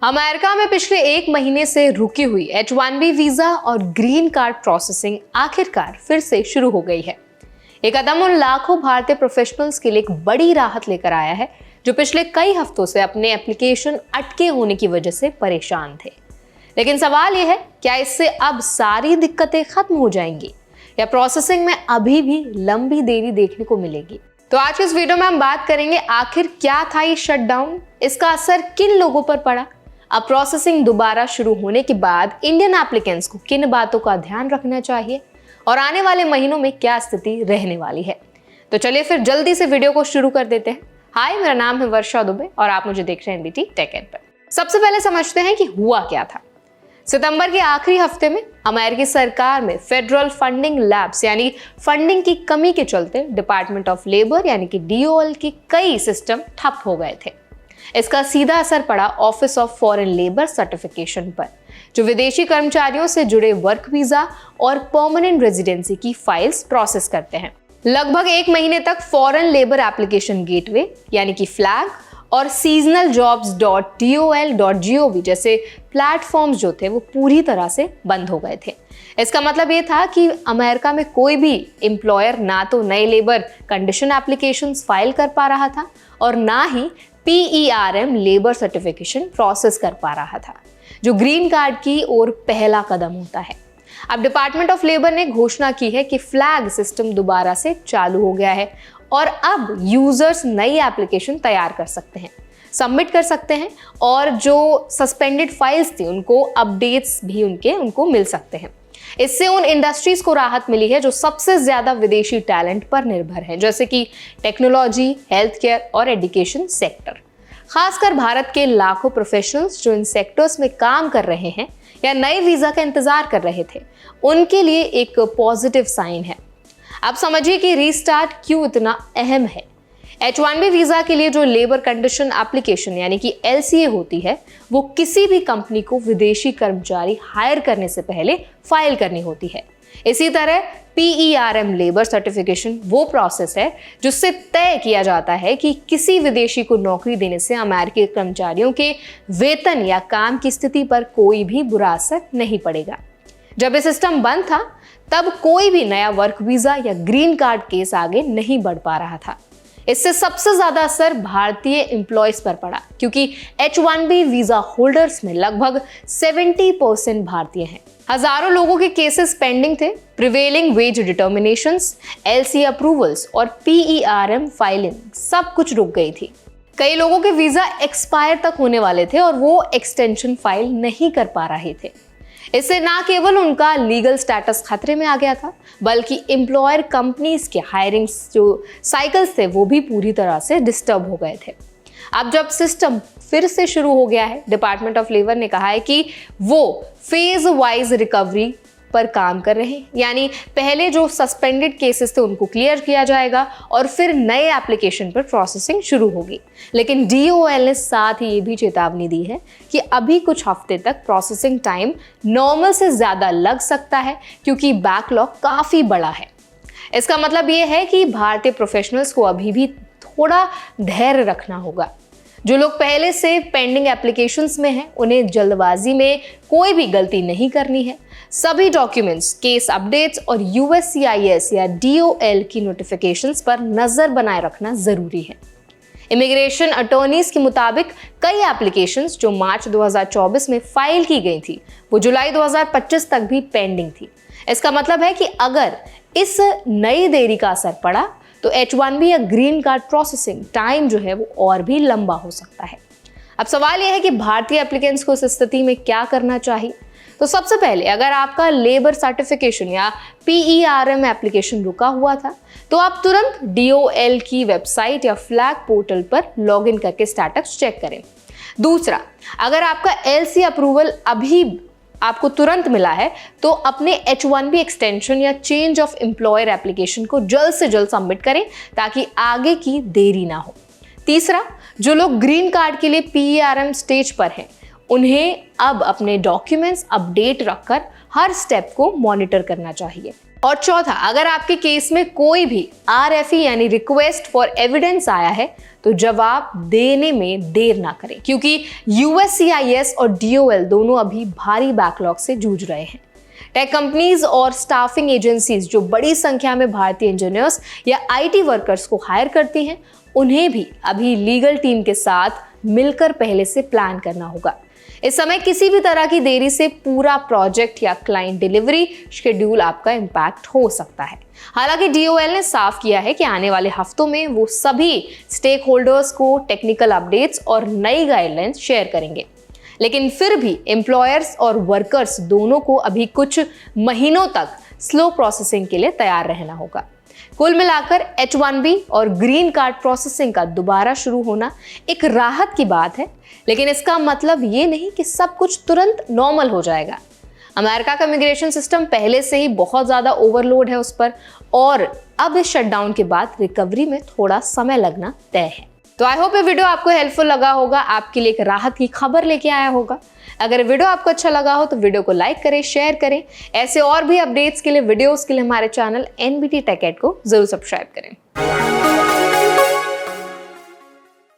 America में पिछले 1 महीने से रुकी हुई H-1B वीजा और ग्रीन कार्ड प्रोसेसिंग आखिरकार फिर से शुरू हो गई है। ये कदम उन लाखों भारतीय प्रोफेशनल्स के लिए एक बड़ी राहत लेकर आया है जो पिछले कई हफ्तों से अपने एप्लीकेशन अटके होने की वजह से परेशान थे। लेकिन सवाल यह है, क्या इससे अब सारी दिक्कतें खत्म हो जाएंगी या प्रोसेसिंग में अभी भी लंबी देरी देखने को मिलेगी? तो आज के इस वीडियो में हम बात करेंगे आखिर क्या था ये शटडाउन, इसका असर किन लोगों पर पड़ा, अब प्रोसेसिंग दोबारा शुरू होने के बाद इंडियन एप्लीकेंट्स को किन बातों का ध्यान रखना चाहिए और आने वाले महीनों में क्या स्थिति रहने वाली है। तो चलिए फिर जल्दी से वीडियो को शुरू कर देते हैं। हाय, मेरा नाम है वर्षा दुबे और आप मुझे देख रहे हैं एनबीटी टेक एड पर। सबसे पहले समझते हैं कि हुआ क्या था। सितंबर के आखिरी हफ्ते में अमेरिकी सरकार में फेडरल फंडिंग लैब्स यानी फंडिंग की कमी के चलते डिपार्टमेंट ऑफ लेबर यानी कि DOL की कई सिस्टम ठप हो गए थे। इसका सीधा असर पड़ा office of foreign labour certification पर, जो विदेशी कर्मचारियों से जुड़े वर्क वीजा और परमानेंट रेजिडेंसी की फाइल्स प्रोसेस करते हैं। लगभग 1 महीने तक फॉरेन लेबर एप्लीकेशन गेटवे यानी कि फ्लैग और seasonal-jobs.dol.gov जैसे प्लेटफॉर्म्स जो थे वो पूरी तरह से बंद हो गए थे। इसका मतलब ये था कि अमेरिका में कोई भी एम्प्लॉयर ना तो नए लेबर कंडीशन एप्लीकेशंस फाइल कर पा रहा था और ना ही PERM लेबर सर्टिफिकेशन प्रोसेस कर पा रहा था, जो ग्रीन कार्ड की ओर पहला कदम होता है। अब डिपार्टमेंट ऑफ लेबर ने घोषणा की है कि फ्लैग सिस्टम दोबारा से चालू हो गया है और अब यूजर्स नई एप्लीकेशन तैयार कर सकते हैं, सबमिट कर सकते हैं और जो सस्पेंडेड फाइल्स थी उनको अपडेट्स भी उनको मिल सकते हैं। इससे उन इंडस्ट्रीज को राहत मिली है जो सबसे ज्यादा विदेशी टैलेंट पर निर्भर है, जैसे कि टेक्नोलॉजी, हेल्थ केयर और एजुकेशन सेक्टर। खासकर भारत के लाखों प्रोफेशनल्स जो इन सेक्टर्स में काम कर रहे हैं या नए वीजा का इंतजार कर रहे थे, उनके लिए एक पॉजिटिव साइन है। अब समझिए कि रीस्टार्ट क्यों इतना अहम है। H-1B वीजा के लिए जो लेबर कंडीशन एप्लीकेशन यानी कि LCA होती है, वो किसी भी कंपनी को विदेशी कर्मचारी हायर करने से पहले फाइल करनी होती है। इसी तरह PERM लेबर सर्टिफिकेशन वो प्रोसेस है जिससे तय किया जाता है कि किसी विदेशी को नौकरी देने से अमेरिकी कर्मचारियों के वेतन या काम की स्थिति पर कोई भी बुरा असर नहीं पड़ेगा। जब ये सिस्टम बंद था तब कोई भी नया वर्क वीजा या ग्रीन कार्ड केस आगे नहीं बढ़ पा रहा था। इससे सबसे ज्यादा असर भारतीय एम्प्लॉयज पर पड़ा, क्योंकि H-1B वीजा होल्डर्स में लगभग 70% भारतीय हैं। हजारों लोगों के केसेस पेंडिंग थे। प्रिवेलिंग वेज डिटर्मिनेशंस, LCA अप्रूवल्स और PERM फाइलिंग सब कुछ रुक गई थी। कई लोगों के वीजा एक्सपायर तक होने वाले थे और वो एक्सटेंशन फाइल नहीं कर पा रहे थे। इससे ना केवल उनका लीगल स्टेटस खतरे में आ गया था, बल्कि एम्प्लॉयर कंपनीज के हायरिंग जो साइकिल्स थे वो भी पूरी तरह से डिस्टर्ब हो गए थे। अब जब सिस्टम फिर से शुरू हो गया है, डिपार्टमेंट ऑफ लेबर ने कहा है कि वो फेज वाइज रिकवरी पर काम कर रहे हैं, यानी पहले जो सस्पेंडेड केसेस थे उनको क्लियर किया जाएगा और फिर नए एप्लीकेशन पर प्रोसेसिंग शुरू होगी। लेकिन DOL ने साथ ही ये भी चेतावनी दी है कि अभी कुछ हफ्ते तक प्रोसेसिंग टाइम नॉर्मल से ज्यादा लग सकता है, क्योंकि बैकलॉग काफी बड़ा है। इसका मतलब ये है कि भारतीय प्रोफेशनल्स को अभी भी थोड़ा धैर्य रखना होगा। जो लोग पहले से पेंडिंग एप्लीकेशंस में हैं, उन्हें जल्दबाजी में कोई भी गलती नहीं करनी है। सभी डॉक्यूमेंट्स, केस अपडेट्स और USCIS या DOL की नोटिफिकेशंस पर नजर बनाए रखना जरूरी है। इमिग्रेशन अटॉर्नीज के मुताबिक कई एप्लीकेशंस जो मार्च 2024 में फाइल की गई थी, वो जुलाई 2025 तक भी पेंडिंग थी। इसका मतलब है कि अगर इस नई देरी का असर पड़ा तो H-1B या ग्रीन कार्ड प्रोसेसिंग टाइम जो है वो और भी लंबा हो सकता है। अब सवाल यह है कि भारतीय एप्लीकेंट्स को इस स्थिति में क्या करना चाहिए। तो सबसे पहले, अगर आपका लेबर सर्टिफिकेशन या PERM एप्लीकेशन रुका हुआ था तो आप तुरंत DOL की वेबसाइट या फ्लैग पोर्टल पर लॉगिन करके स्टेटस चेक करें। दूसरा, अगर आपका LCA अप्रूवल अभी आपको तुरंत मिला है तो अपने H-1B एक्सटेंशन या चेंज ऑफ एम्प्लॉयर एप्लीकेशन को जल्द से जल्द सबमिट करें ताकि आगे की देरी ना हो। तीसरा, जो लोग ग्रीन कार्ड के लिए PERM स्टेज पर हैं, उन्हें अब अपने डॉक्यूमेंट्स अपडेट रखकर हर स्टेप को मॉनिटर करना चाहिए। और चौथा, अगर आपके केस में कोई भी RFE यानी रिक्वेस्ट फॉर एविडेंस आया है तो जवाब देने में देर ना करें, क्योंकि USCIS और DOL दोनों अभी भारी बैकलॉग से जूझ रहे हैं। टेक कंपनीज और स्टाफिंग एजेंसीज जो बड़ी संख्या में भारतीय इंजीनियर्स या IT वर्कर्स को हायर करती हैं, उन्हें भी अभी लीगल टीम के साथ मिलकर पहले से प्लान करना होगा। इस समय किसी भी तरह की देरी से पूरा प्रोजेक्ट या क्लाइंट डिलीवरी शेड्यूल आपका इम्पैक्ट हो सकता है। हालांकि DOL ने साफ किया है कि आने वाले हफ्तों में वो सभी स्टेक होल्डर्स को टेक्निकल अपडेट्स और नई गाइडलाइंस शेयर करेंगे, लेकिन फिर भी एम्प्लॉयर्स और वर्कर्स दोनों को अभी कुछ महीनों तक स्लो प्रोसेसिंग के लिए तैयार रहना होगा। कुल मिलाकर H1B और ग्रीन कार्ड प्रोसेसिंग का दोबारा शुरू होना एक राहत की बात है, लेकिन इसका मतलब ये नहीं कि सब कुछ तुरंत नॉर्मल हो जाएगा। अमेरिका का इमिग्रेशन सिस्टम पहले से ही बहुत ज़्यादा ओवरलोड है उस पर, और अब इस शटडाउन के बाद रिकवरी में थोड़ा समय लगना तय है। तो आई होप ये वीडियो आपको हेल्पफुल लगा होगा, आपके लिए एक राहत की खबर लेके आया होगा। अगर वीडियो आपको अच्छा लगा हो तो वीडियो को लाइक करें, शेयर करें। ऐसे और भी अपडेट्स के लिए, वीडियोस के लिए हमारे चैनल NBT Tech Ed को जरूर सब्सक्राइब करें।